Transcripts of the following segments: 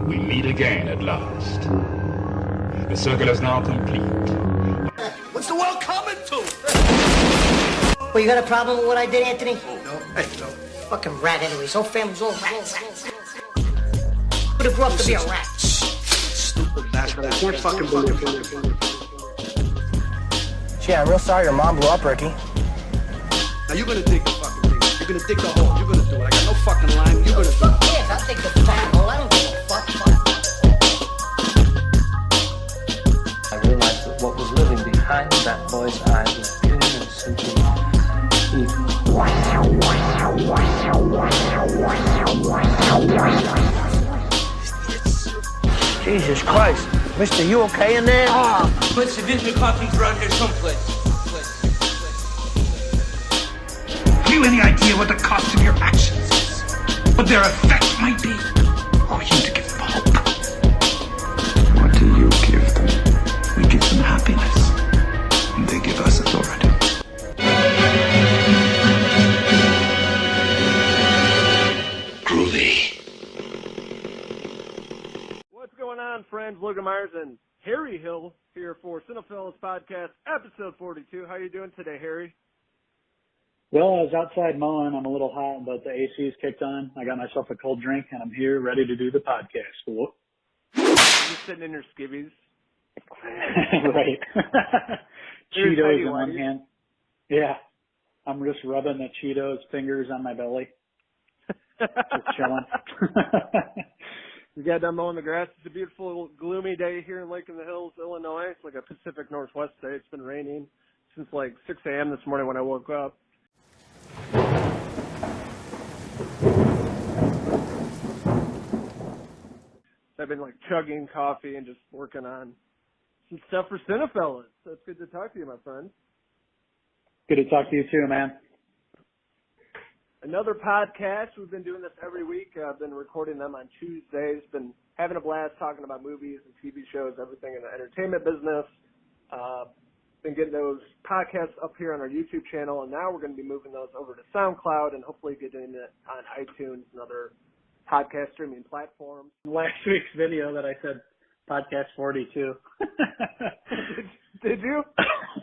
We meet again at last. The circle is now complete. What's the world coming to? Well, you got a problem with what I did, Anthony? Oh, no. Hey, no. Fucking rat anyways. Whole family's all rats. Would have grew up to be a rat. Stupid bastard. I can't fucking believe it. Gee, I'm real sorry your mom blew up, Ricky. Now you're gonna dig the fucking thing. You're gonna dig the hole. You're gonna do it. I got no fucking line. You're gonna do it. Yes, I'll take the fucking hole. I don't give a fuck. I realized that what was living behind that boy's eyes was pure and simply evil. Jesus Christ. Mister, you okay in there? Let's visit coffees around here someplace. Have you any idea what the cost of your actions is? What their effect might be? Or you to give them hope? What do you give them? We give them happiness. And they give us authority. Groovy. What's going on, friends? Logan Myerz and Harry Hill here for Cinephellas Podcast, episode 42. How you doing today, Harry? Well, I was outside mowing. I'm a little hot, but the AC's kicked on. I got myself a cold drink, and I'm here ready to do the podcast. Cool. Just sitting in your skivvies. Right. Cheetos in one hand. Yeah. I'm just rubbing the Cheetos fingers on my belly. Just chilling. You got done mowing the grass. It's a beautiful, gloomy day here in Lake in the Hills, Illinois. It's like a Pacific Northwest day. It's been raining since like 6 a.m. this morning when I woke up. I've been like chugging coffee and just working on some stuff for Cinephellas. So it's good to talk to you, my friend. Good to talk to you too, man. Another podcast. We've been doing this every week. I've been recording them on Tuesdays. Been having a blast talking about movies and TV shows, everything in the entertainment business. Been getting those podcasts up here on our YouTube channel, and now we're going to be moving those over to SoundCloud and hopefully getting it on iTunes and other podcast streaming platforms. Last week's video that I said podcast 42. Did you?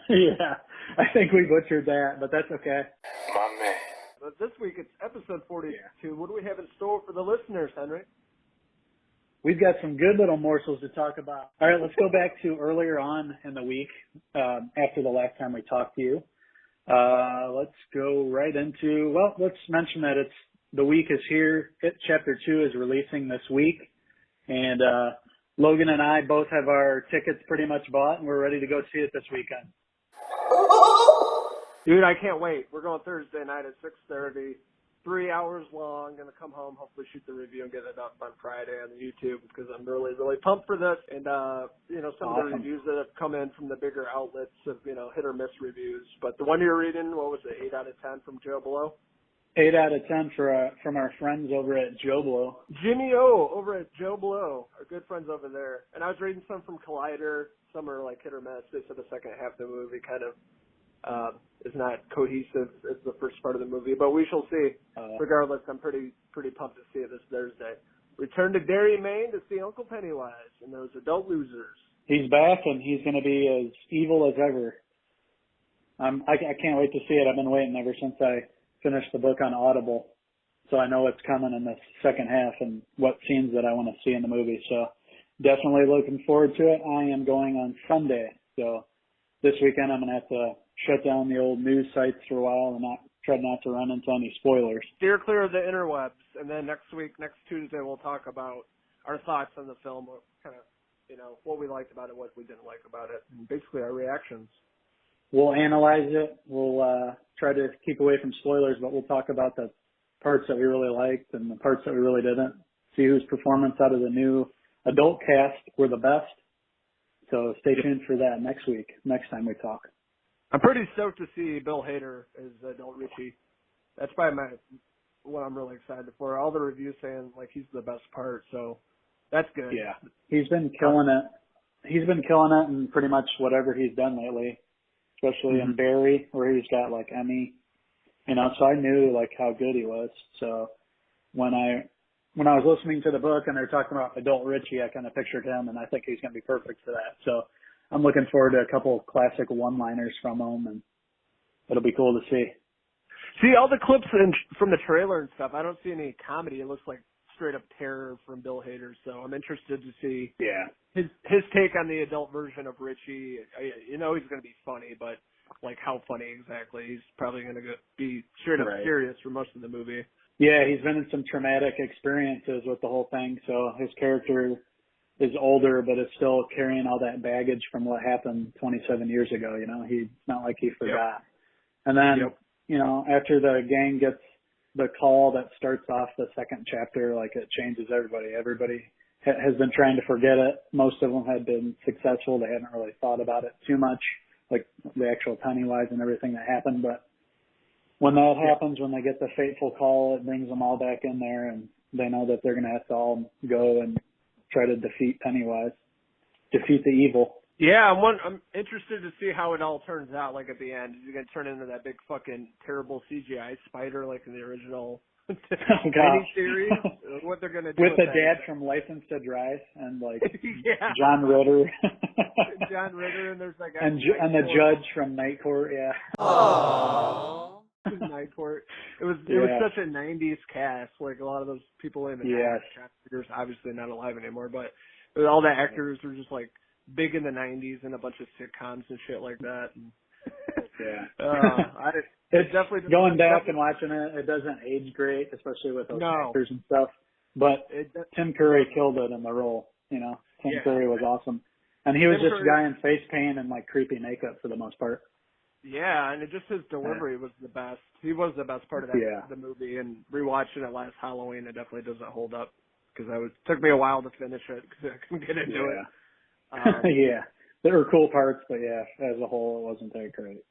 Yeah. I think we butchered that, but that's okay. My man. But this week it's episode 42. Yeah. What do we have in store for the listeners, Henry? We've got some good little morsels to talk about. All right, let's go back to earlier on in the week, after the last time we talked to you. Let's go right into, well, let's mention that the week is here. Chapter 2 is releasing this week. And Logan and I both have our tickets pretty much bought, and we're ready to go see it this weekend. Dude, I can't wait. We're going Thursday night at 6:30. 3 hours long. Going to come home, hopefully shoot the review and get it up on Friday on the YouTube because I'm really, really pumped for this. And, some of the reviews that have come in from the bigger outlets have, hit or miss reviews. But the one you're reading, what was it, 8 out of 10 from Joe Blow? 8 out of 10 from our friends over at Joe Blow. Jimmy O over at Joe Blow, our good friends over there. And I was reading some from Collider. Some are like hit or miss. They said the second half of the movie kind of is not cohesive as the first part of the movie, but we shall see. Regardless, I'm pretty pumped to see it this Thursday. Return to Derry, Maine to see Uncle Pennywise and those adult losers. He's back, and he's going to be as evil as ever. I can't wait to see it. I've been waiting ever since I finished the book on Audible, so I know what's coming in the second half and what scenes that I want to see in the movie. So definitely looking forward to it. I am going on Sunday, so this weekend I'm going to have to shut down the old news sites for a while and try not to run into any spoilers. Steer clear of the interwebs, and then next Tuesday, we'll talk about our thoughts on the film, kind of, what we liked about it, what we didn't like about it, and basically our reactions. We'll analyze it. We'll try to keep away from spoilers, but we'll talk about the parts that we really liked and the parts that we really didn't. See whose performance out of the new adult cast were the best. So stay tuned for that next time we talk. I'm pretty stoked to see Bill Hader as adult Richie. That's probably what I'm really excited for. All the reviews saying like he's the best part, so that's good. Yeah, he's been killing it. He's been killing it in pretty much whatever he's done lately, especially in Barry, where he's got like Emmy. So I knew like how good he was. So when I when I was listening to the book and they're talking about adult Richie, I kind of pictured him, and I think he's going to be perfect for that. So I'm looking forward to a couple of classic one-liners from him, and it'll be cool to see. See, all the clips from the trailer and stuff, I don't see any comedy. It looks like straight up terror from Bill Hader, so I'm interested to see his take on the adult version of Richie. You know he's going to be funny, but like how funny exactly? He's probably going to be straight up serious for most of the movie. Yeah, he's been in some traumatic experiences with the whole thing, so his character is older, but is still carrying all that baggage from what happened 27 years ago. You know, he's not like he forgot. And then, you know, after the gang gets the call that starts off the second chapter, like it changes everybody. Everybody has been trying to forget it. Most of them had been successful. They hadn't really thought about it too much, like the actual Pennywise and everything that happened. But when that happens, when they get the fateful call, it brings them all back in there, and they know that they're going to have to all go and try to defeat Pennywise, defeat the evil. Yeah, I'm interested to see how it all turns out, like at the end. Is he going to turn into that big fucking terrible CGI spider like in the original miniseries? What they're going to do with the dad from License to Drive and like John Ritter. John Ritter, and there's like and the judge from Night Court, Aww. Night Court. It was such a 90s cast, like a lot of those people in the actors obviously not alive anymore, but all the actors were just like big in the 90s and a bunch of sitcoms and shit like that. And it's definitely going back and watching it. It doesn't age great, especially with those actors and stuff. But Tim Curry killed it in the role. You know, Tim Curry was awesome, and he was just a guy in face paint and like creepy makeup for the most part. Yeah, and just his delivery was the best. He was the best part of the movie, and rewatching it last Halloween, it definitely doesn't hold up because it took me a while to finish it because I couldn't get into it. There were cool parts, but as a whole, it wasn't that great.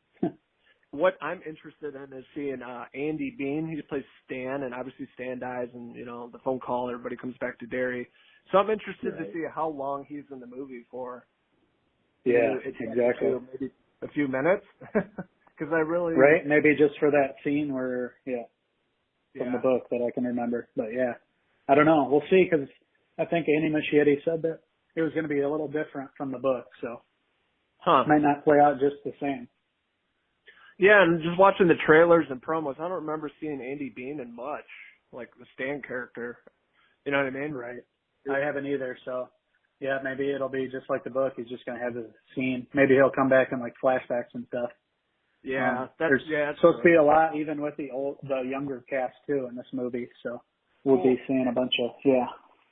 What I'm interested in is seeing Andy Bean. He plays Stan, and obviously Stan dies, and you know the phone call, everybody comes back to Derry. So I'm interested to see how long he's in the movie for. Yeah, exactly. Maybe a few minutes, because I really maybe just for that scene where from the book that I can remember. But I don't know. We'll see, because I think Andy Muschietti said that it was going to be a little different from the book, so it might not play out just the same. Yeah, and just watching the trailers and promos, I don't remember seeing Andy Bean in much, like the Stan character. You know what I mean? Right. I haven't either, so yeah, maybe it'll be just like the book. He's just going to have the scene. Maybe he'll come back in like flashbacks and stuff. Yeah, there's supposed to be a lot, even with the younger cast too in this movie. So we'll be seeing a bunch of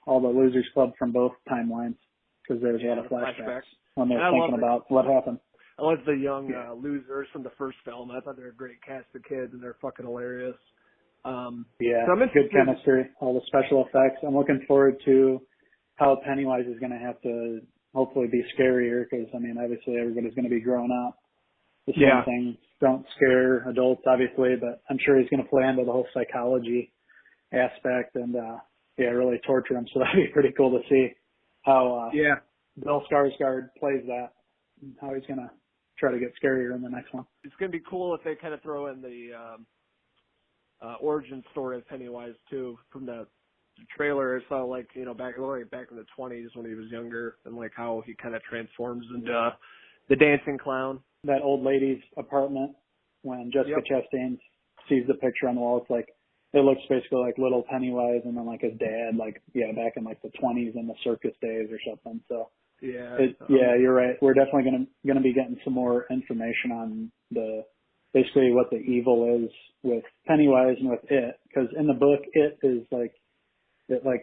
all the Losers Club from both timelines, because there's a lot of flashbacks when they're thinking about what happened. I love the young losers from the first film. I thought they were a great cast of kids, and they're fucking hilarious. So good chemistry, all the special effects. I'm looking forward to how Pennywise is going to have to hopefully be scarier, because, I mean, obviously everybody's going to be grown up. The same thing, don't scare adults, obviously, but I'm sure he's going to play into the whole psychology aspect and, really torture him. So that'd be pretty cool to see how Bill Skarsgård plays that, and how he's going to try to get scarier in the next one. It's going to be cool if they kind of throw in the origin story of Pennywise, too, from the trailer. I saw, like, you know, back in the 20s when he was younger, and, like, how he kind of transforms into the dancing clown. That old lady's apartment, when Jessica Chastain sees the picture on the wall, it's like, it looks basically like little Pennywise and then like his dad, like, back in like the 20s in the circus days or something. So, you're right. We're definitely going to be getting some more information on basically what the evil is with Pennywise and with it, because in the book, it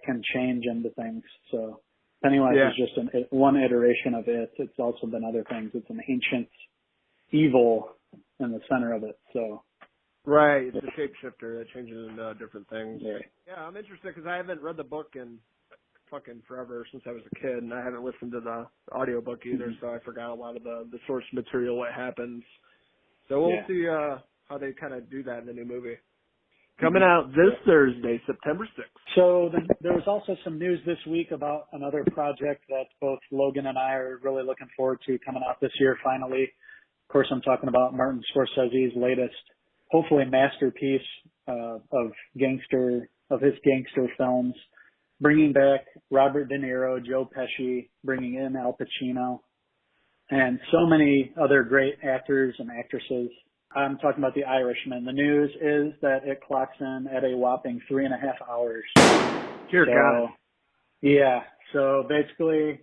can change into things. So Pennywise is just one iteration of it. It's also been other things. It's an ancient evil in the center of it. So. Right, it's a shapeshifter that changes into different things. Yeah, I'm interested because I haven't read the book in fucking forever, since I was a kid, and I haven't listened to the audiobook either, so I forgot a lot of the source material, what happens. So we'll see how they kind of do that in the new movie. Coming out this Thursday, September 6th. So there was also some news this week about another project that both Logan and I are really looking forward to coming out this year finally. Of course, I'm talking about Martin Scorsese's latest, hopefully masterpiece of his gangster films. bringing back Robert De Niro, Joe Pesci, bringing in Al Pacino, and so many other great actors and actresses. I'm talking about The Irishman. The news is that it clocks in at a whopping 3.5 hours. Dear God. Yeah. So basically,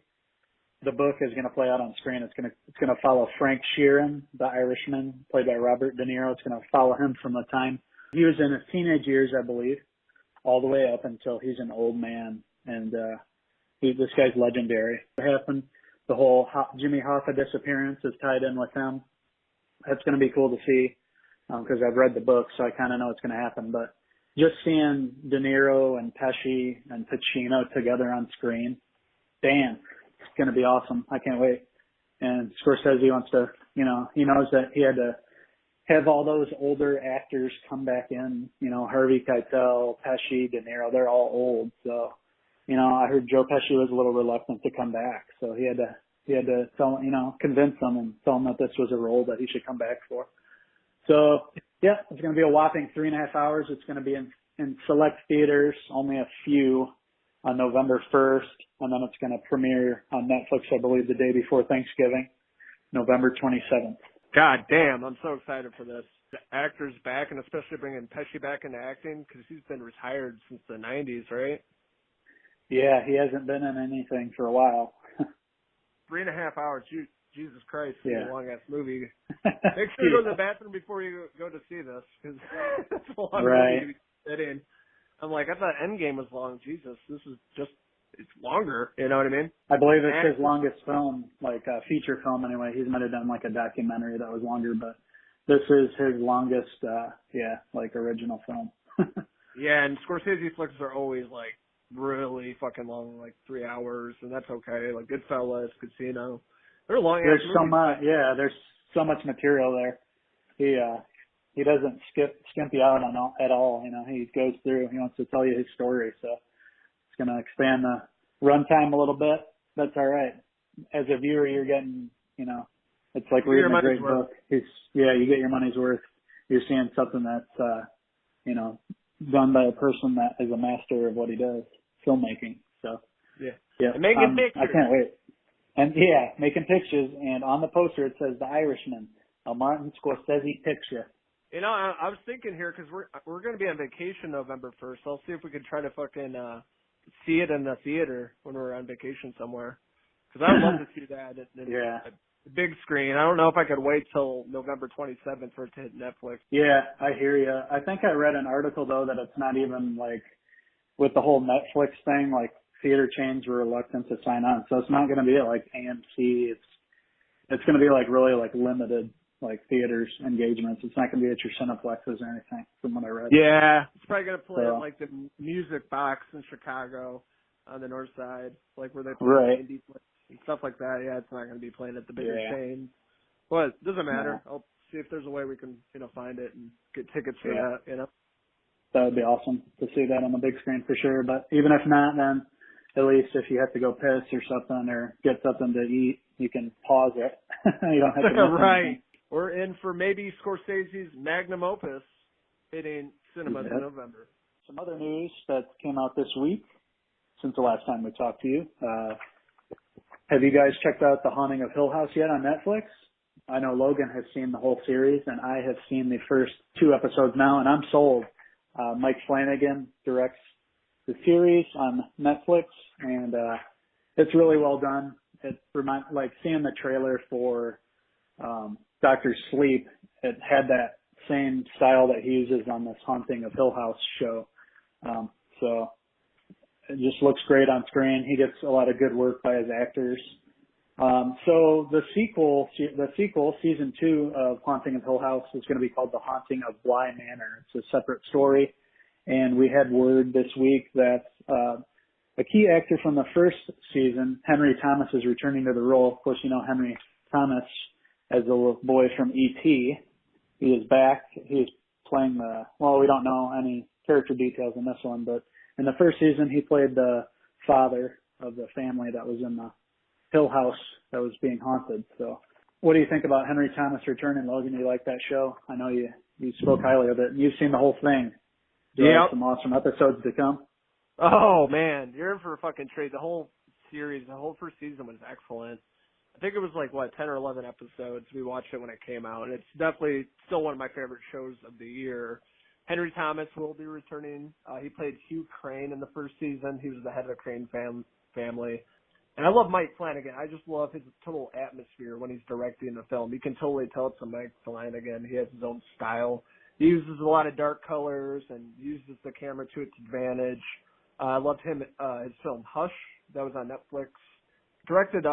the book is going to play out on screen. It's going to follow Frank Sheeran, the Irishman, played by Robert De Niro. It's going to follow him from the time he was in his teenage years, I believe, all the way up until he's an old man. And this guy's legendary. What happened? The whole Jimmy Hoffa disappearance is tied in with him. That's going to be cool to see because I've read the book, so I kind of know what's going to happen. But just seeing De Niro and Pesci and Pacino together on screen, damn. It's going to be awesome. I can't wait. And Scorsese wants to, he knows that he had to have all those older actors come back in, Harvey Keitel, Pesci, De Niro, they're all old. So, I heard Joe Pesci was a little reluctant to come back. So he had to tell, convince them and tell them that this was a role that he should come back for. So yeah, it's going to be a whopping 3.5 hours. It's going to be in select theaters, only a few, on November 1st, and then it's going to premiere on Netflix, I believe, the day before Thanksgiving, November 27th. God damn, I'm so excited for this. The actor's back, and especially bringing Pesci back into acting, because he's been retired since the 90s, right? Yeah, he hasn't been in anything for a while. 3.5 hours, Jesus Christ, yeah. A long-ass movie. Make sure you go to the bathroom before you go to see this, because it's a long movie to sit in. I'm like, I thought Endgame was long. Jesus, this is it's longer. You know what I mean? I believe it's his longest film, feature film anyway. He might have done a documentary that was longer, but this is his longest, original film. Yeah, and Scorsese flicks are always really fucking long, 3 hours, and that's okay. Like Goodfellas, Casino. They're long. There's so much, there's so much material there. He doesn't skimp you out at all. He goes through. He wants to tell you his story. So it's going to expand the runtime a little bit. That's all right. As a viewer, you're getting, it's like reading a great book. You get your money's worth. You're seeing something that's, done by a person that is a master of what he does, filmmaking. So yeah, and making pictures. I can't wait. And making pictures. And on the poster it says The Irishman, a Martin Scorsese picture. I was thinking here because we're going to be on vacation November 1st. I'll see if we can try to fucking see it in the theater when we're on vacation somewhere. Because I would love to see that in a big screen. I don't know if I could wait till November 27th for it to hit Netflix. Yeah, I hear you. I think I read an article though that it's not even with the whole Netflix thing. Theater chains were reluctant to sign on, so it's not going to be at AMC. It's going to be really limited. Theaters engagements. It's not going to be at your Cineplexes or anything, from what I read. Yeah, it's probably going to play at the Music Box in Chicago on the north side, where they play indie flicks and stuff like that. Yeah, it's not going to be playing at the bigger chains. But it doesn't matter. No. I'll see if there's a way we can, find it and get tickets for that. That would be awesome to see that on the big screen for sure. But even if not, then at least if you have to go piss or something or get something to eat, you can pause it. You don't have to miss anything. We're in for maybe Scorsese's magnum opus hitting cinemas in November. Some other news that came out this week since the last time we talked to you. Have you guys checked out The Haunting of Hill House yet on Netflix? I know Logan has seen the whole series, and I have seen the first 2 episodes now, and I'm sold. Mike Flanagan directs the series on Netflix, and it's really well done. It reminds, seeing the trailer for Dr. Sleep, it had that same style that he uses on this Haunting of Hill House show. So it just looks great on screen. He gets a lot of good work by his actors. So the sequel, season 2 of Haunting of Hill House is going to be called The Haunting of Bly Manor. It's a separate story. And we had word this week that a key actor from the first season, Henry Thomas, is returning to the role. Of course, Henry Thomas as the little boy from E.T. He is back. He's playing we don't know any character details in this one, but in the first season he played the father of the family that was in the Hill House that was being haunted. So what do you think about Henry Thomas returning, Logan? You like that show? I know you spoke highly of it. You've seen the whole thing. Do you have some awesome episodes to come? Oh man, you're in for a fucking treat. The whole series, the whole first season was excellent. I think it was like 10 or 11 episodes. We watched it when it came out, and it's definitely still one of my favorite shows of the year. Henry Thomas will be returning. He played Hugh Crane in the first season. He was the head of the Crane family. And I love Mike Flanagan. I just love his total atmosphere when he's directing the film. You can totally tell it's a Mike Flanagan. He has his own style. He uses a lot of dark colors and uses the camera to its advantage. I loved his film Hush. That was on Netflix. Directed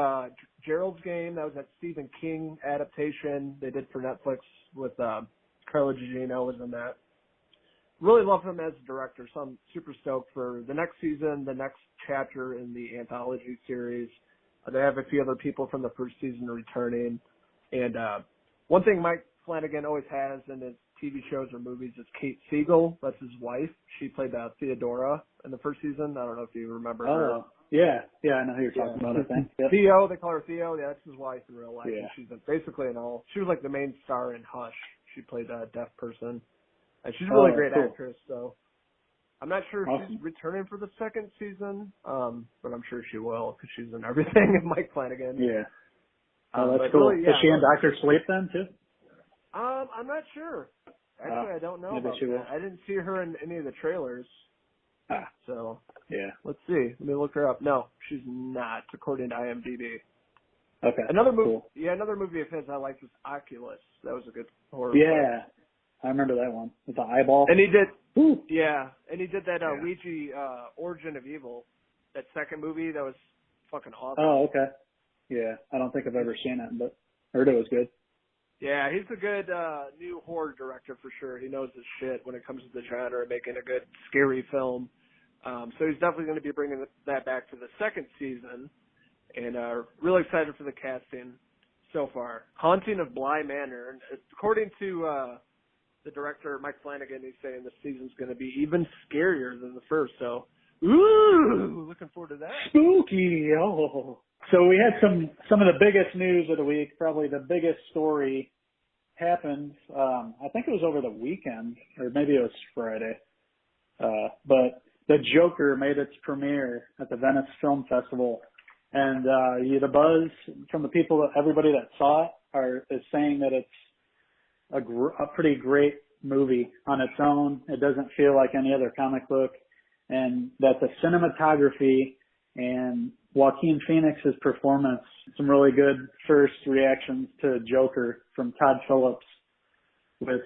Gerald's Game. That was that Stephen King adaptation they did for Netflix with Carla Gugino was in that. Really love him as a director, so I'm super stoked for the next season, the next chapter in the anthology series. They have a few other people from the first season returning. And one thing Mike Flanagan always has in his TV shows or movies is Kate Siegel. That's his wife. She played Theodora in the first season. I don't know if you remember her. Oh, yeah. Yeah, I know who you're talking about, I think. Yep. Theo, they call her Theo. Yeah, that's his wife in real life. Yeah. She's basically in all. She was like the main star in Hush. She played a deaf person. And she's a really great actress, so I'm not sure if she's returning for the second season, but I'm sure she will because she's in everything in Mike Flanagan. Yeah. Oh, that's cool. Really, Is she in Dr. Sleep then, too? I'm not sure. Actually, I don't know about that. I didn't see her in any of the trailers. So, yeah. Let's see. Let me look her up. No, she's not, according to IMDb. Okay. Another movie, cool. Another movie of his I liked was Oculus. That was a good horror. Yeah. Film. I remember that one with the eyeball. And he did, Ooh. yeah, and he did that Ouija, Origin of Evil, that second movie that was fucking awesome. Oh, okay. Yeah, I don't think I've ever seen it, but heard it was good. Yeah, he's a good new horror director for sure. He knows his shit when it comes to the genre, making a good scary film. So he's definitely going to be bringing that back to the second season, and really excited for the casting so far. Haunting of Bly Manor, and according to the director, Mike Flanagan, he's saying the season's going to be even scarier than the first. So, ooh, looking forward to that. Spooky. Oh. So we had some of the biggest news of the week. Probably the biggest story happened. I think it was over the weekend, or maybe it was Friday. But the Joker made its premiere at the Venice Film Festival, and the buzz from the people, everybody that saw it, is saying that it's a pretty great movie on its own. It doesn't feel like any other comic book, and that the cinematography and Joaquin Phoenix's performance, some really good first reactions to Joker from Todd Phillips with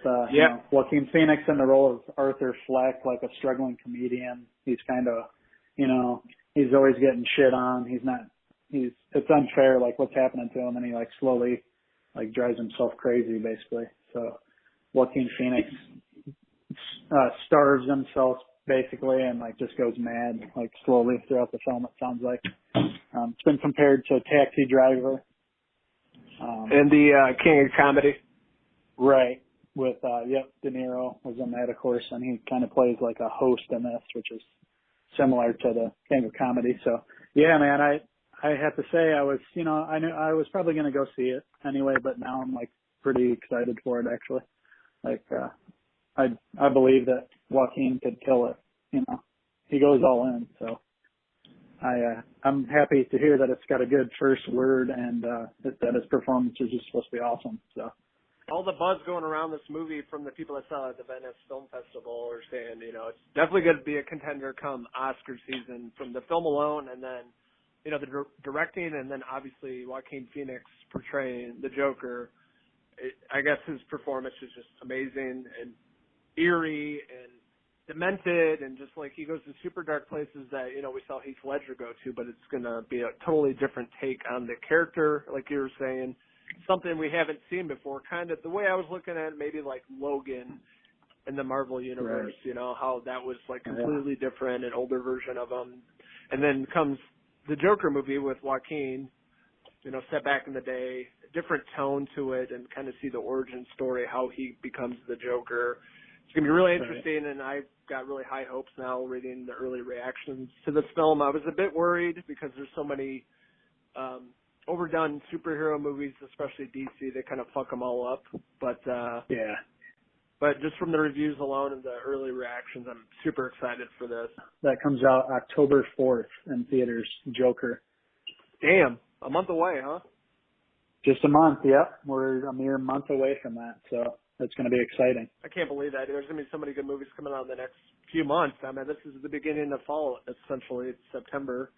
Joaquin Phoenix in the role of Arthur Fleck, like a struggling comedian. He's kind of, he's always getting shit on. It's unfair, like what's happening to him, and he like slowly like drives himself crazy basically. So Joaquin Phoenix starves himself basically and like just goes mad like slowly throughout the film, it sounds like. It's been compared to Taxi Driver. And the King of Comedy. Right. With, De Niro was in that, of course, and he kind of plays like a host in this, which is similar to the King of Comedy. So, yeah, man, I have to say I was, I knew I was probably going to go see it anyway, but now I'm like pretty excited for it actually. Like, I believe that Joaquin could kill it. He goes all in. So I'm happy to hear that it's got a good first word and that his performance is just supposed to be awesome. So all the buzz going around this movie from the people that saw it at the Venice Film Festival are saying, it's definitely going to be a contender come Oscar season from the film alone, and then the directing, and then obviously Joaquin Phoenix portraying the Joker. I guess his performance is just amazing and eerie and demented, and just like he goes to super dark places that we saw Heath Ledger go to, but it's going to be a totally different take on the character, like you were saying, something we haven't seen before. Kind of the way I was looking at it, maybe like Logan in the Marvel universe, right. How that was like completely different, an older version of him, and then comes the Joker movie with Joaquin, set back in the day, different tone to it, and kind of see the origin story, how he becomes the Joker. It's going to be really interesting, and I've got really high hopes now reading the early reactions to this film. I was a bit worried because there's so many overdone superhero movies, especially DC, they kind of fuck them all up. But But just from the reviews alone and the early reactions, I'm super excited for this. That comes out October 4th in theaters, Joker. Damn, a month away, huh? Just a month, yep. We're a mere month away from that, so it's going to be exciting. I can't believe that. There's going to be so many good movies coming out in the next few months. I mean, this is the beginning of fall, essentially. It's September.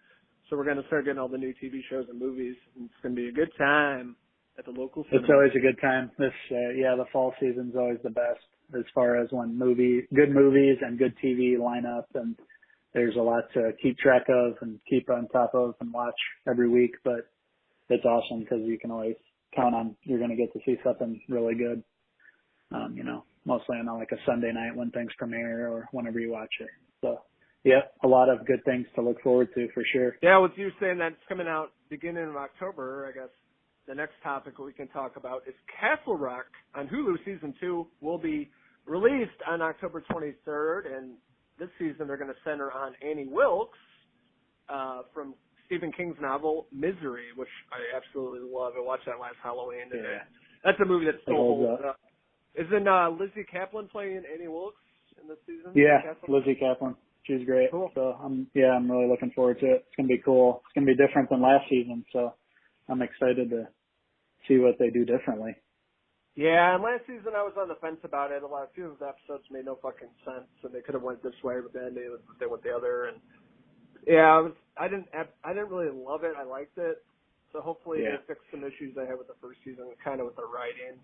So we're going to start getting all the new TV shows and movies. And it's going to be a good time at the local cinema. It's always a good time. The fall season's always the best as far as when good movies and good TV line up, and there's a lot to keep track of and keep on top of and watch every week. But it's awesome because you can always count on you're going to get to see something really good. Mostly on like a Sunday night when things premiere or whenever you watch it. So, yeah, a lot of good things to look forward to for sure. Yeah, with you saying that it's coming out beginning of October, I guess the next topic we can talk about is Castle Rock on Hulu. Season 2 will be released on October 23rd, and this season they're going to center on Annie Wilkes from Stephen King's novel Misery, which I absolutely love. I watched that last Halloween. Yeah. That's a movie that still holds up. up. Isn't Lizzie Kaplan playing Annie Wilkes in this season? Yeah, Lizzie Kaplan. She's great. Cool. So I'm really looking forward to it. It's going to be cool. It's going to be different than last season, so I'm excited to see what they do differently. Yeah, and last season I was on the fence about it. A few of the episodes made no fucking sense, and they could have went this way, but then they went the other. And yeah, I didn't really love it. I liked it. So hopefully they fix some issues they had with the first season, kind of with the writing,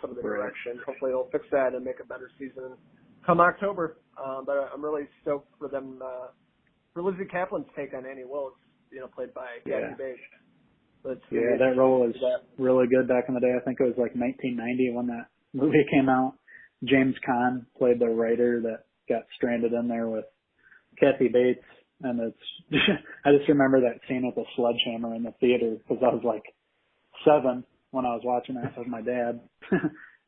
some of the direction. Hopefully they'll fix that and make a better season come October. But I'm really stoked for them, for Lizzie Kaplan's take on Annie Wilkes, played by Kathy Bates. That role was really good back in the day. I think it was like 1990 when that movie came out. James Caan played the writer that got stranded in there with Kathy Bates. And I just remember that scene with the sledgehammer in the theater because I was like 7 when I was watching that with my dad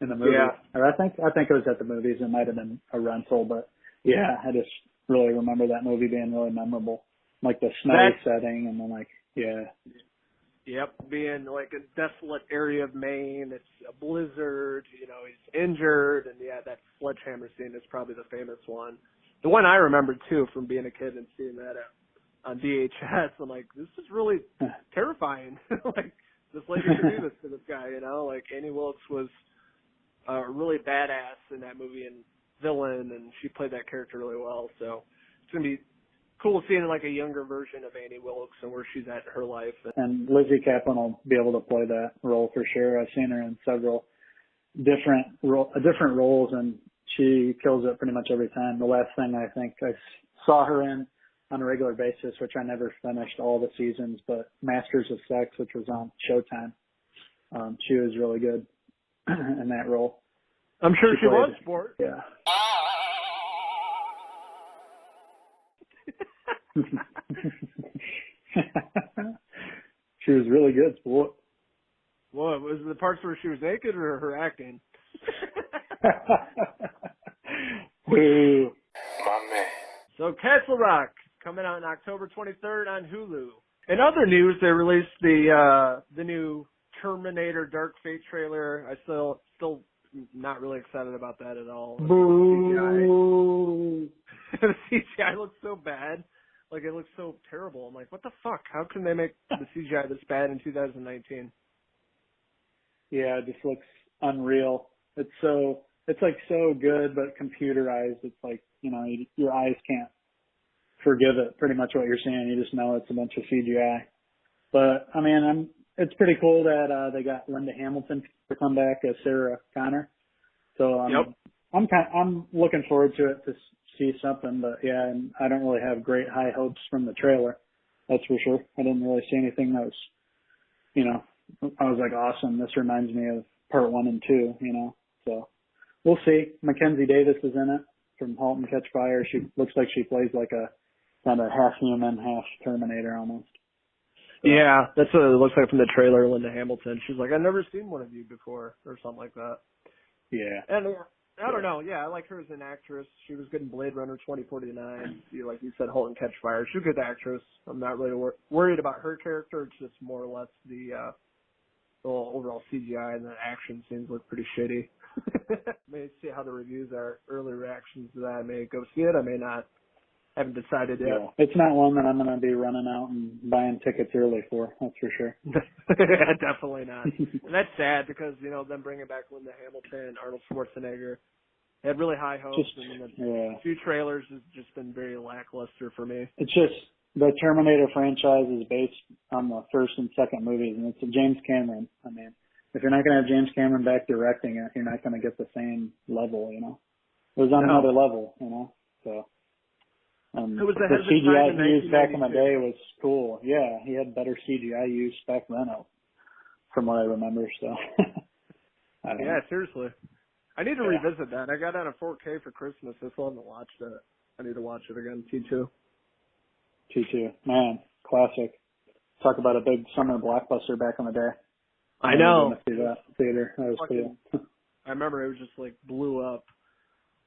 in the movie. Yeah. Or I think it was at the movies. It might have been a rental, but yeah, I just really remember that movie being really memorable. Like the snowy setting and then Yep, being like a desolate area of Maine. It's a blizzard. He's injured, and that sledgehammer scene is probably the famous one. The one I remembered too from being a kid and seeing that on VHS. I'm like, this is really terrifying. Like this lady could do this to this guy. Like Annie Wilkes was really badass in that movie and villain, and she played that character really well. So it's gonna be cool seeing like a younger version of Annie Wilkes and where she's at in her life. And Lizzie Kaplan will be able to play that role for sure. I've seen her in several different roles, and she kills it pretty much every time. The last thing I think I saw her in on a regular basis, which I never finished all the seasons, but Masters of Sex, which was on Showtime. She was really good in that role. I'm sure she was, sport. Yeah. She was really good, sport. What was the parts where she was naked or her acting? Woo. My man. So Castle Rock coming out on October 23rd on Hulu. In other news, they released the new Terminator Dark Fate trailer. I still not really excited about that at all. Boo. The CGI looks so bad. Like, it looks so terrible. I'm like, what the fuck? How can they make the CGI this bad in 2019? Yeah, it just looks unreal. It's like so good, but computerized. It's like, your eyes can't forgive it, pretty much what you're seeing. You just know it's a bunch of CGI. But, I mean, it's pretty cool that they got Linda Hamilton to come back as Sarah Connor. So I'm looking forward to it to see something, but yeah, and I don't really have great high hopes from the trailer. That's for sure. I didn't really see anything that was, I was like, awesome. This reminds me of part 1 and 2, so we'll see. Mackenzie Davis is in it from *Halt and Catch Fire*. She looks like she plays like a kind of half human, half Terminator almost. Yeah, that's what it looks like from the trailer, Linda Hamilton. She's like, I've never seen one of you before, or something like that. Yeah. And I don't know. Yeah, I like her as an actress. She was good in Blade Runner 2049. Like you said, *Halt and Catch Fire*. She's a good actress. I'm not really worried about her character. It's just more or less the the overall CGI and the action scenes look pretty shitty. May see how the reviews are. Early reactions to that. I may go see it. I may not. Haven't decided yet. Yeah. It's not one that I'm going to be running out and buying tickets early for. That's for sure. Definitely not. And that's sad because, you know, them bringing back Linda Hamilton, Arnold Schwarzenegger. They had really high hopes, and the few trailers has just been very lackluster for me. It's just the Terminator franchise is based on the first and second movies, and it's a James Cameron. I mean, if you're not going to have James Cameron back directing it, you're not going to get the same level, you know. It was on another level, you know. So it was the CGI he used back in the day was cool. Yeah, he had better CGI use back then, from what I remember. So yeah, seriously. I need to revisit that. I got it on a 4K for Christmas. I still haven't watched it. I need to watch it again. T2. T2. Man, classic. Talk about a big summer blockbuster back in the day. I know. See that theater. That was cool. I remember it was just like blew up.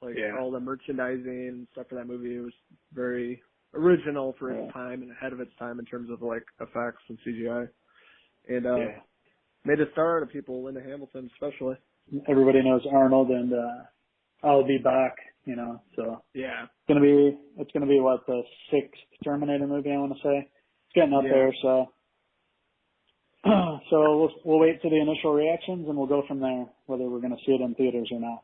Like all the merchandising and stuff for that movie. It was very original for its time and ahead of its time in terms of like effects and CGI. And made a star out of people, Linda Hamilton especially. Everybody knows Arnold and I'll be back, you know. So it's gonna be what, the 6th Terminator movie, I want to say. It's getting up there, so so we'll wait for the initial reactions and we'll go from there, whether we're gonna see it in theaters or not.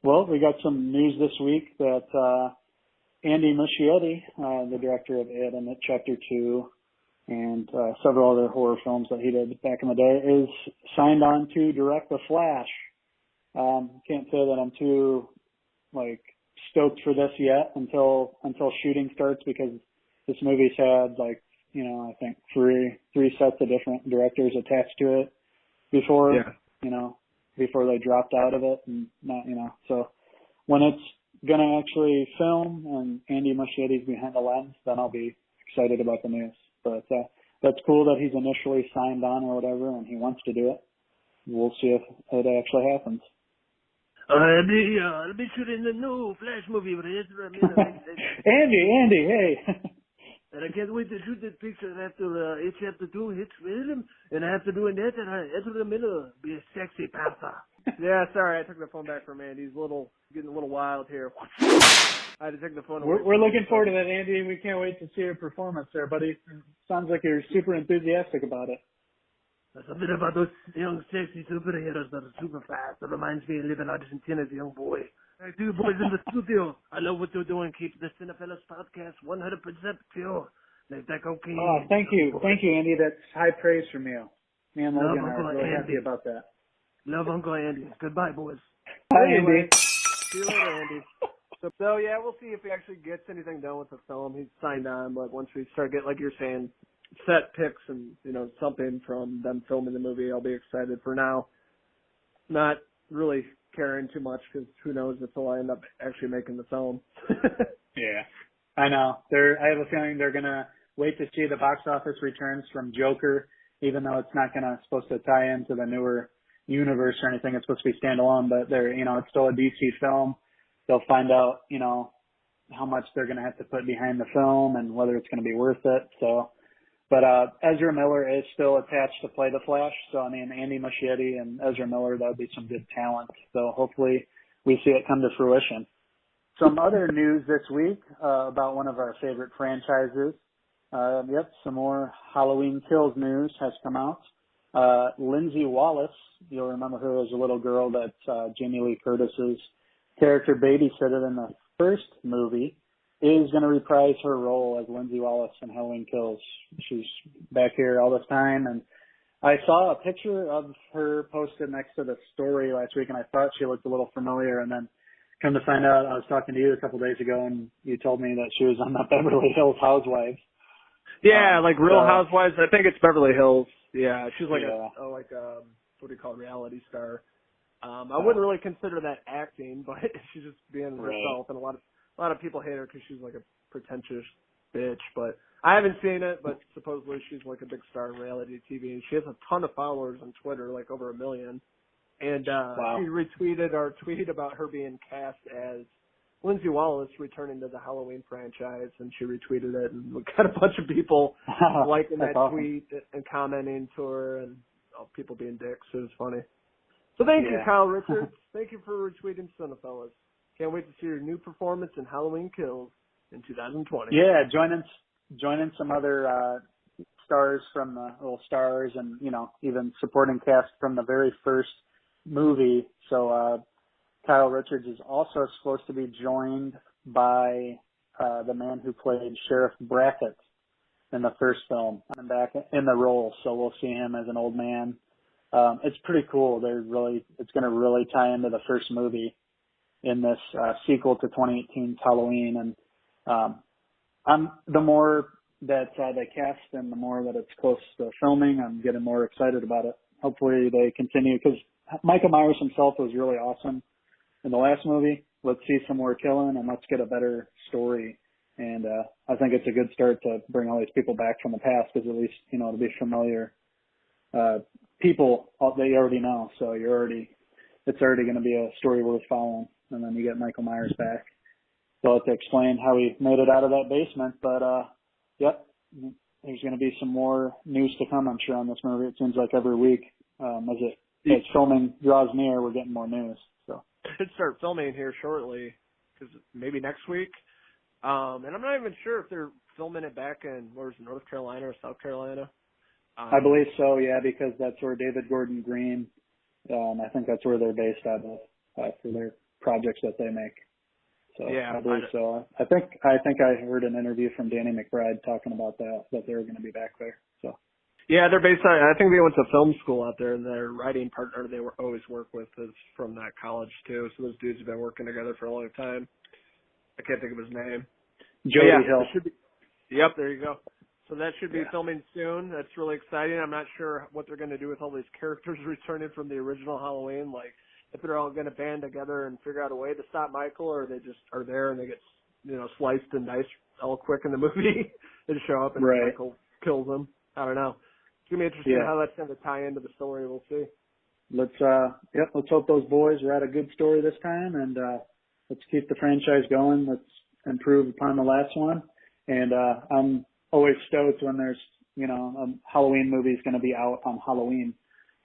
Well, we got some news this week that Andy Muschietti, the director of It and It Chapter 2 and several other horror films that he did back in the day, is signed on to direct The Flash. Can't say that I'm too stoked for this yet until shooting starts, because this movie's had I think three sets of different directors attached to it before before they dropped out of it, and not, so when it's gonna actually film and Andy Muschietti's behind the lens, then I'll be excited about the news. But that's cool that he's initially signed on or whatever, and he wants to do it. We'll see if it actually happens. I'll be shooting the new Flash movie with Ezra Miller. Andy, hey. And I can't wait to shoot that picture after It Chapter 2 hits rhythm, and I have to do it that, and Ezra Miller be a sexy panther. Yeah, sorry, I took the phone back from Andy. He's getting a little wild here. I had to take the phone away. We're looking forward to that, Andy. We can't wait to see your performance there, buddy. Sounds like you're super enthusiastic about it. There's something about those young, sexy superheroes that are super fast. That reminds me of living Argentina as a young boy. Hey, two boys in the studio. I love what they're doing. Keep the Cinephellas Podcast 100% pure. Like that cocaine. Oh, thank you, Andy. That's high praise from you. Me and Logan are really happy about that. Love Uncle Andy. Goodbye, boys. Bye, Andy. See you later, Andy. So yeah, we'll see if he actually gets anything done with the film. He's signed on, but once we start getting, like you're saying, set pics and something from them filming the movie, I'll be excited. For now, not really caring too much, because who knows if they'll end up actually making the film. Yeah, I know. I have a feeling they're gonna wait to see the box office returns from Joker, even though it's not supposed to tie into the newer universe or anything. It's supposed to be standalone, but it's still a DC film. They'll find out, how much they're gonna have to put behind the film and whether it's gonna be worth it. So. But Ezra Miller is still attached to play the Flash. So, Andy Muschietti and Ezra Miller, that would be some good talent. So hopefully we see it come to fruition. Some other news this week about one of our favorite franchises. Some more Halloween Kills news has come out. Lindsay Wallace, you'll remember her as a little girl that Jamie Lee Curtis's character babysitted in the first movie, is going to reprise her role as Lindsay Wallace in Halloween Kills. She's back here all this time, and I saw a picture of her posted next to the story last week, and I thought she looked a little familiar, and then come to find out, I was talking to you a couple of days ago, and you told me that she was on the Beverly Hills Housewives. Yeah, Real Housewives. I think it's Beverly Hills. Yeah, she's like what do you call it, reality star. I wouldn't really consider that acting, but she's just being herself, and a lot of people hate her because she's like a pretentious bitch. But I haven't seen it, but supposedly she's like a big star in reality TV, and she has a ton of followers on Twitter, like over 1 million. And she retweeted our tweet about her being cast as Lindsay Wallace returning to the Halloween franchise, and she retweeted it, and we got a bunch of people liking that tweet and commenting to her, and people being dicks. It was funny. So thank you, Kyle Richards. Thank you for retweeting Cinephellas. Can't wait to see your new performance in Halloween Kills in 2020. Yeah, joining some other stars from the little stars, and even supporting cast from the very first movie. So Kyle Richards is also supposed to be joined by the man who played Sheriff Brackett in the first film. I'm back in the role, so we'll see him as an old man. It's pretty cool. It's going to really tie into the first movie in this sequel to 2018's Halloween. And the more that they cast and the more that it's close to filming, I'm getting more excited about it. Hopefully they continue, because Michael Myers himself was really awesome in the last movie. Let's see some more killing, and let's get a better story. And I think it's a good start to bring all these people back from the past, because at least, it'll be familiar people that you already know. So it's already going to be a story worth following. And then you get Michael Myers back. So I'll have to explain how he made it out of that basement. But, yep, there's going to be some more news to come, I'm sure, on this movie. It seems like every week, as filming draws near, we're getting more news. So should start filming here shortly, because maybe next week. And I'm not even sure if they're filming it back in, North Carolina or South Carolina. I believe so, yeah, because that's where David Gordon Green, I think that's where they're based out of for their projects that they make. So yeah, I believe so. I think I heard an interview from Danny McBride talking about that they were going to be back there. So yeah, they're based on, I think they went to film school out there, and their writing partner they always work with is from that college too. So those dudes have been working together for a long time. I can't think of his name. Jody Hill. Yep, there you go. So that should be filming soon. That's really exciting. I'm not sure what they're going to do with all these characters returning from the original Halloween. Like, if they're all going to band together and figure out a way to stop Michael, or they just are there and they get, sliced and diced all quick in the movie. They just show up and Michael kills them. I don't know. It's going to be interesting how that's going to tie into the story. We'll see. Let's hope those boys write a good story this time, and let's keep the franchise going. Let's improve upon the last one. And I'm always stoked when there's, a Halloween movie is going to be out on Halloween,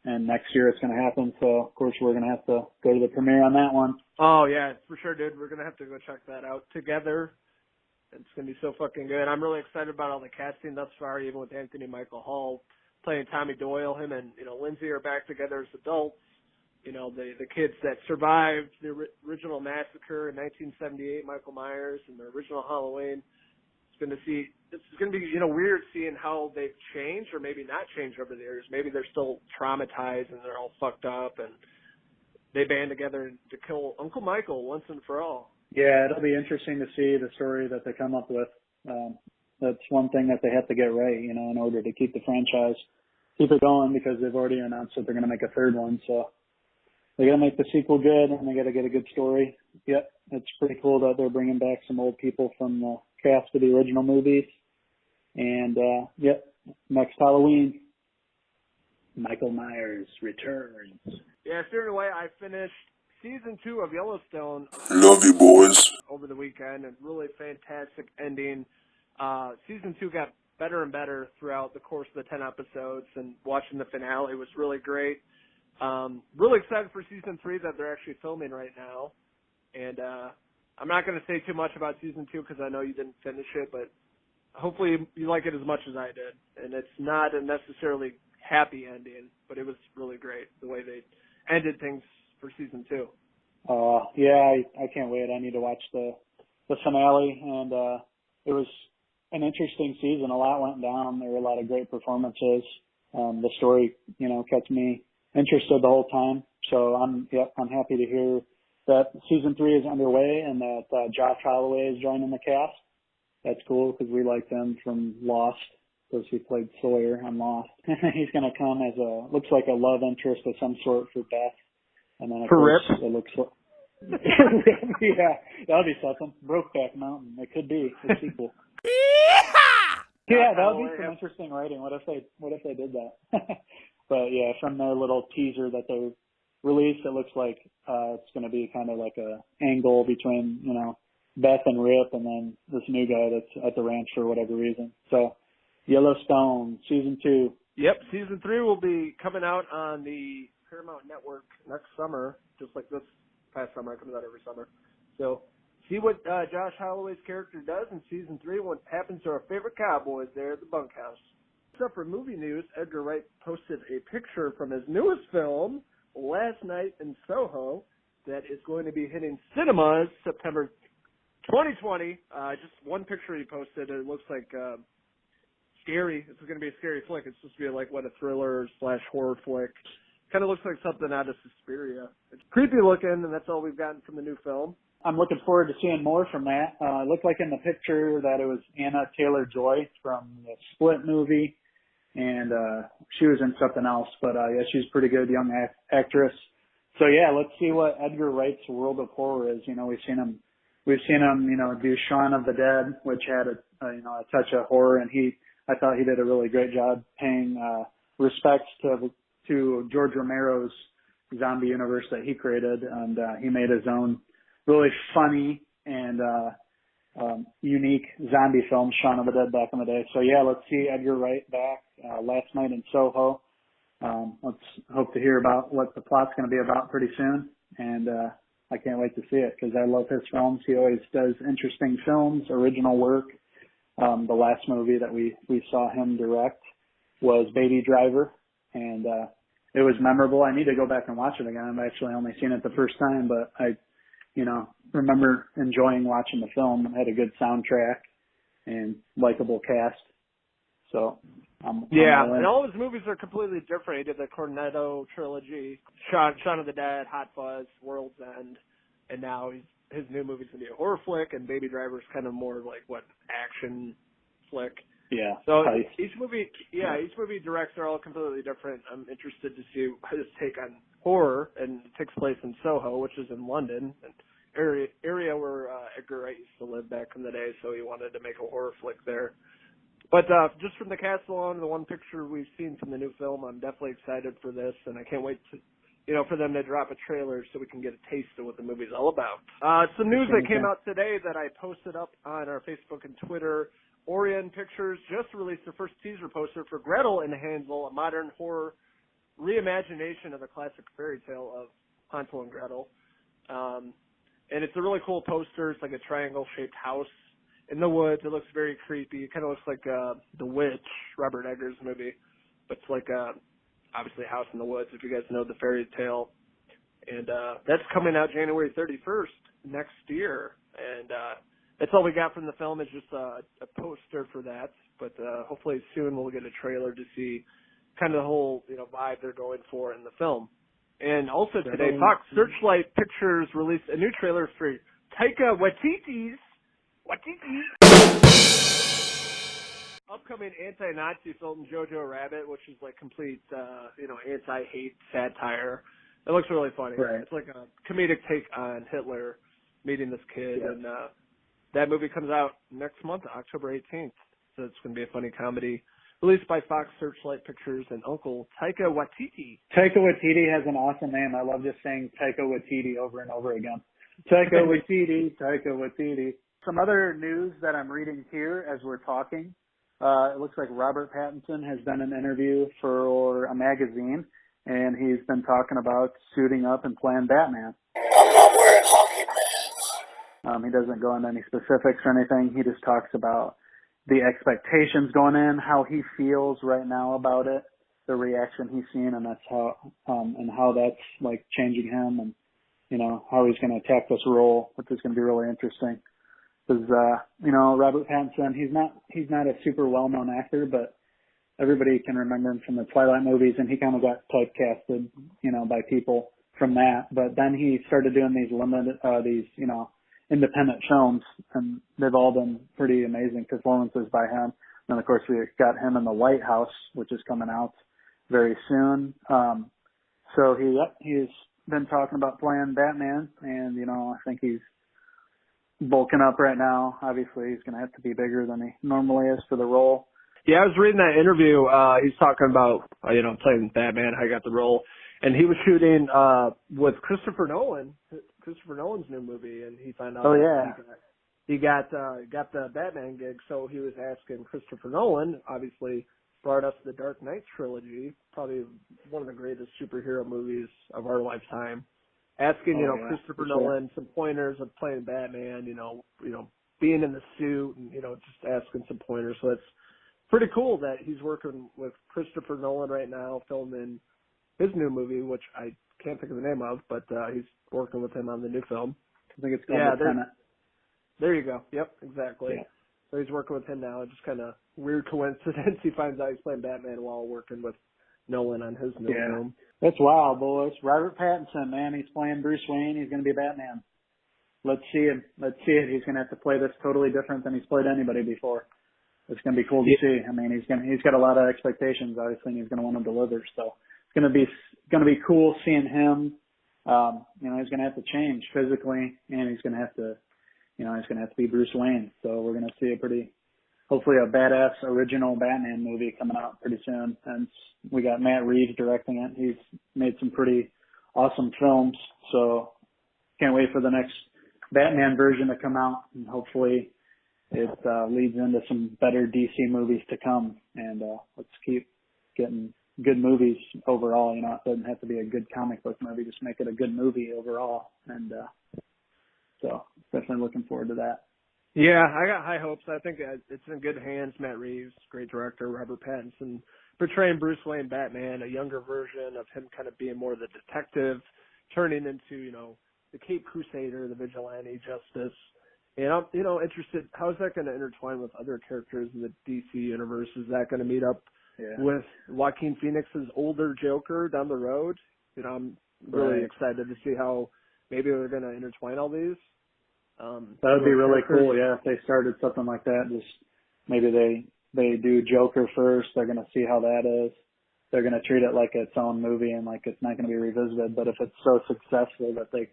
and next year it's going to happen. So, of course, we're going to have to go to the premiere on that one. Oh, yeah, for sure, dude. We're going to have to go check that out together. It's going to be so fucking good. I'm really excited about all the casting thus far, even with Anthony Michael Hall playing Tommy Doyle. Him and, Lindsay are back together as adults. The kids that survived the original massacre in 1978, Michael Myers, and the original Halloween. It's going to be, weird seeing how they've changed, or maybe not changed over the years. Maybe they're still traumatized and they're all fucked up, and they band together to kill Uncle Michael once and for all. Yeah, it'll be interesting to see the story that they come up with. That's one thing that they have to get right, in order to keep the franchise, keep it going, because they've already announced that they're going to make a third one. So they got to make the sequel good, and they got to get a good story. Yep, it's pretty cool that they're bringing back some old people from the cast of the original movies. And, next Halloween, Michael Myers returns. Yeah, steering away, I finished season 2 of Yellowstone. Love you, boys. Over the weekend, and really fantastic ending. Season 2 got better and better throughout the course of the 10 episodes, and watching the finale was really great. Really excited for season 3 that they're actually filming right now. And I'm not going to say too much about season 2 because I know you didn't finish it, but hopefully you like it as much as I did. And it's not a necessarily happy ending, but it was really great the way they ended things for season 2. I can't wait. I need to watch the finale, and it was an interesting season. A lot went down. There were a lot of great performances. The story, kept me interested the whole time. So I'm happy to hear that season 3 is underway and that Josh Holloway is joining the cast. That's cool because we liked him from Lost, because he played Sawyer on Lost. He's going to come as looks like a love interest of some sort for Beth. And then of course it looks like, yeah, that'll be something. Brokeback Mountain. It could be a sequel. Yeah, that would be some interesting writing. What if they did that? But yeah, from their little teaser that they released, it looks like it's going to be kind of like a angle between, you know, Beth and Rip, and then this new guy that's at the ranch for whatever reason. So Yellowstone season 2. Yep, season 3 will be coming out on the Paramount Network next summer, just like this past summer. It comes out every summer. So see what Josh Holloway's character does in season 3, what happens to our favorite cowboys there at the bunkhouse. Except for movie news, Edgar Wright posted a picture from his newest film last night in Soho that is going to be hitting cinemas September 2020. Just one picture he posted. It looks like scary. This is going to be a scary flick. It's supposed to be like a thriller / horror flick. Kind of looks like something out of Suspiria. It's creepy looking, and that's all we've gotten from the new film. I'm looking forward to seeing more from that. It looked like in the picture that it was Anna Taylor-Joy from the Split movie, and she was in something else. But yeah, she's a pretty good young actress. So yeah, let's see what Edgar Wright's world of horror is. You know, we've seen him, you know, do Shaun of the Dead, which had a touch of horror, and I thought he did a really great job paying respects to George Romero's zombie universe that he created, and he made his own really funny and unique zombie film, Shaun of the Dead, back in the day. So yeah, let's see Edgar Wright back last night in Soho. Let's hope to hear about what the plot's going to be about pretty soon, and I can't wait to see it because I love his films. He always does interesting films, original work. The last movie that we saw him direct was Baby Driver, and it was memorable. I need to go back and watch it again. I've actually only seen it the first time, but I remember enjoying watching the film. It had a good soundtrack and likable cast. So and all his movies are completely different. He did the Cornetto trilogy, Shaun of the Dead, Hot Fuzz, World's End, and now his new movie's gonna be a horror flick, and Baby Driver's kind of more like action flick. Yeah. So each movie directs are all completely different. I'm interested to see his take on horror, and it takes place in Soho, which is in London, an area where Edgar Wright used to live back in the day. So he wanted to make a horror flick there. But just from the cast alone, the one picture we've seen from the new film, I'm definitely excited for this, and I can't wait to, for them to drop a trailer so we can get a taste of what the movie's all about. Some news that came out today that I posted up on our Facebook and Twitter. Orion Pictures just released the first teaser poster for Gretel and Hansel, a modern horror reimagination of the classic fairy tale of Hansel and Gretel. And it's a really cool poster. It's like a triangle-shaped house in the woods. It looks very creepy. It kind of looks like The Witch, Robert Eggers' movie. But it's like obviously a house in the woods, if you guys know the fairy tale. And that's coming out January 31st next year. And that's all we got from the film is just a poster for that. But hopefully soon we'll get a trailer to see kind of the whole vibe they're going for in the film. And also today, Fox Searchlight Pictures released a new trailer for Taika Waititi's upcoming anti-Nazi film Jojo Rabbit, which is like complete anti-hate satire. It looks really funny. Right. It's like a comedic take on Hitler meeting this kid, and that movie comes out next month, October 18th. So it's going to be a funny comedy released by Fox Searchlight Pictures and Uncle Taika Waititi. Taika Waititi has an awesome name. I love just saying Taika Waititi over and over again. Taika Waititi, Taika Waititi. Some other news that I'm reading here as we're talking. It looks like Robert Pattinson has done an interview for a magazine, and he's been talking about suiting up and playing Batman. I'm not wearing hockey pads. He doesn't go into any specifics or anything. He just talks about the expectations going in, how he feels right now about it, the reaction he's seen, and that's how and how that's like changing him, and how he's going to attack this role, which is going to be really interesting. Because Robert Pattinson, he's not a super well-known actor, but everybody can remember him from the Twilight movies, and he kind of got typecasted, by people from that. But then he started doing these independent films, and they've all been pretty amazing performances by him. And of course, we got him in The White House, which is coming out very soon. So he's been talking about playing Batman, and I think he's bulking up right now. Obviously, he's going to have to be bigger than he normally is for the role. Yeah, I was reading that interview. He's talking about, playing Batman, how he got the role. And he was shooting with Christopher Nolan's new movie, and he found out he got the Batman gig, so he was asking Christopher Nolan, obviously brought us the Dark Knight trilogy, probably one of the greatest superhero movies of our lifetime, asking, Christopher Nolan some pointers of playing Batman, being in the suit and, just asking some pointers. So it's pretty cool that he's working with Christopher Nolan right now, filming his new movie, which I can't think of the name of, but he's working with him on the new film. I think it's called The Tenet. There you go. Yep, exactly. Yeah. So he's working with him now. It's just kind of weird coincidence. He finds out he's playing Batman while working with Nolan on his new film. That's wild, boys. Robert Pattinson, man, he's playing Bruce Wayne. He's going to be Batman. Let's see him. Let's see it. He's going to have to play this totally different than he's played anybody before. It's going to be cool to see. I mean, he's got a lot of expectations, obviously, and he's going to want to deliver. So it's going to be cool seeing him. He's going to have to change physically, and he's going to have to, he's going to have to be Bruce Wayne. So we're going to see hopefully a badass original Batman movie coming out pretty soon. And we got Matt Reeves directing it. He's made some pretty awesome films. So can't wait for the next Batman version to come out, and hopefully it leads into some better DC movies to come. And let's keep getting good movies overall. It doesn't have to be a good comic book movie. Just make it a good movie overall. And so definitely looking forward to that. Yeah, I got high hopes. I think it's in good hands. Matt Reeves, great director. Robert Pattinson portraying Bruce Wayne Batman, a younger version of him kind of being more the detective, turning into, the Cape Crusader, the vigilante justice. And I'm, interested, how is that going to intertwine with other characters in the DC universe? Is that going to meet up with Joaquin Phoenix's older Joker down the road? I'm really excited to see how maybe they're going to intertwine all these. That would be really cool, if they started something like that. Just maybe they do Joker first. They're going to see how that is. They're going to treat it like its own movie and like it's not going to be revisited. But if it's so successful that they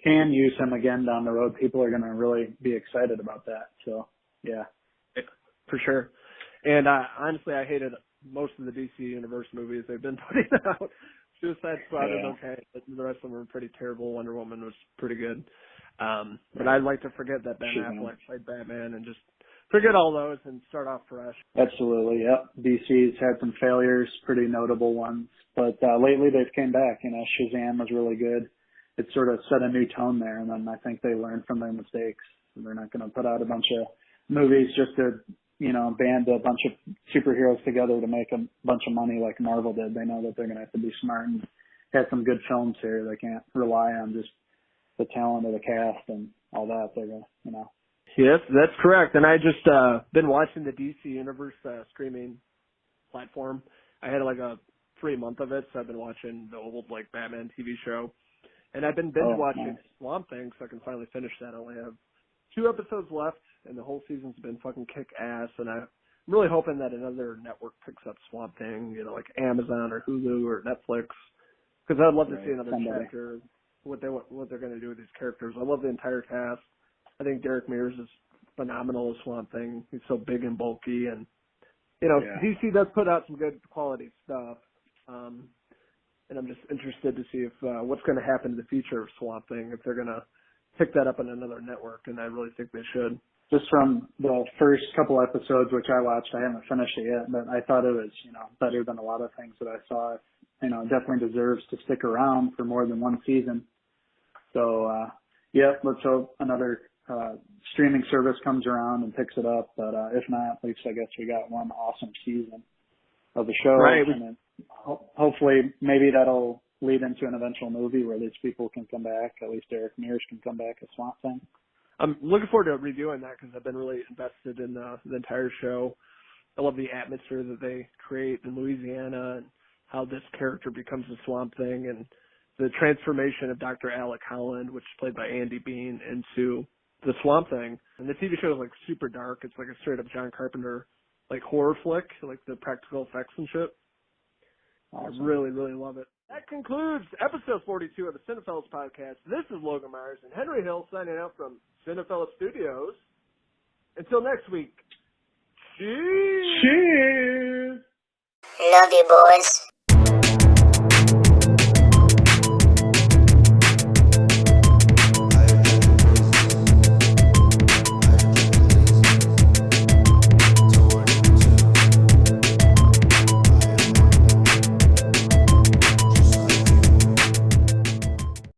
can use him again down the road, people are going to really be excited about that. So, yeah. For sure. And honestly, I hated most of the DC Universe movies they've been putting out. Suicide Squad is okay, but the rest of them are pretty terrible. Wonder Woman was pretty good. But I'd like to forget that Ben Affleck played Batman and just forget all those and start off fresh. Absolutely, yep. DC's had some failures, pretty notable ones. But lately they've came back. Shazam was really good. It sort of set a new tone there, and then I think they learned from their mistakes. And they're not going to put out a bunch of movies just to, band a bunch of superheroes together to make a bunch of money like Marvel did. They know that they're going to have to be smart and have some good films here. They can't rely on just the talent of the cast and all that. They're going to, Yes, that's correct. And I just been watching the DC Universe streaming platform. I had like a free month of it, so I've been watching the old Batman TV show. And I've been binge watching Swamp Thing, so I can finally finish that. I only have 2 episodes left, and the whole season's been fucking kick ass. And I'm really hoping that another network picks up Swamp Thing, like Amazon or Hulu or Netflix, because I'd love to see another chapter. What they're going to do with these characters. I love the entire cast. I think Derek Myerz is phenomenal as Swamp Thing. He's so big and bulky, and DC does put out some good quality stuff. And I'm just interested to see if what's going to happen in the future of Swamp Thing, if they're going to pick that up on another network, and I really think they should. Just from the first couple episodes, which I watched, I haven't finished it yet, but I thought it was, better than a lot of things that I saw. It definitely deserves to stick around for more than one season. So, let's hope another streaming service comes around and picks it up. But if not, at least I guess we got one awesome season of the show. Right. And then hopefully maybe that'll lead into an eventual movie where these people can come back. At least Derek Myerz can come back as Swamp Thing. I'm looking forward to reviewing that because I've been really invested in the entire show. I love the atmosphere that they create in Louisiana and how this character becomes a Swamp Thing, and the transformation of Dr. Alec Holland, which is played by Andy Bean, into the Swamp Thing. And the TV show is super dark. It's like a straight up John Carpenter horror flick, like the practical effects and shit. Awesome. I really, really love it. That concludes episode 42 of the Cinephellas Podcast. This is Logan Myerz and Henry Hill signing out from Cinephellas Studios. Until next week. Cheers! Cheers! Love you, boys.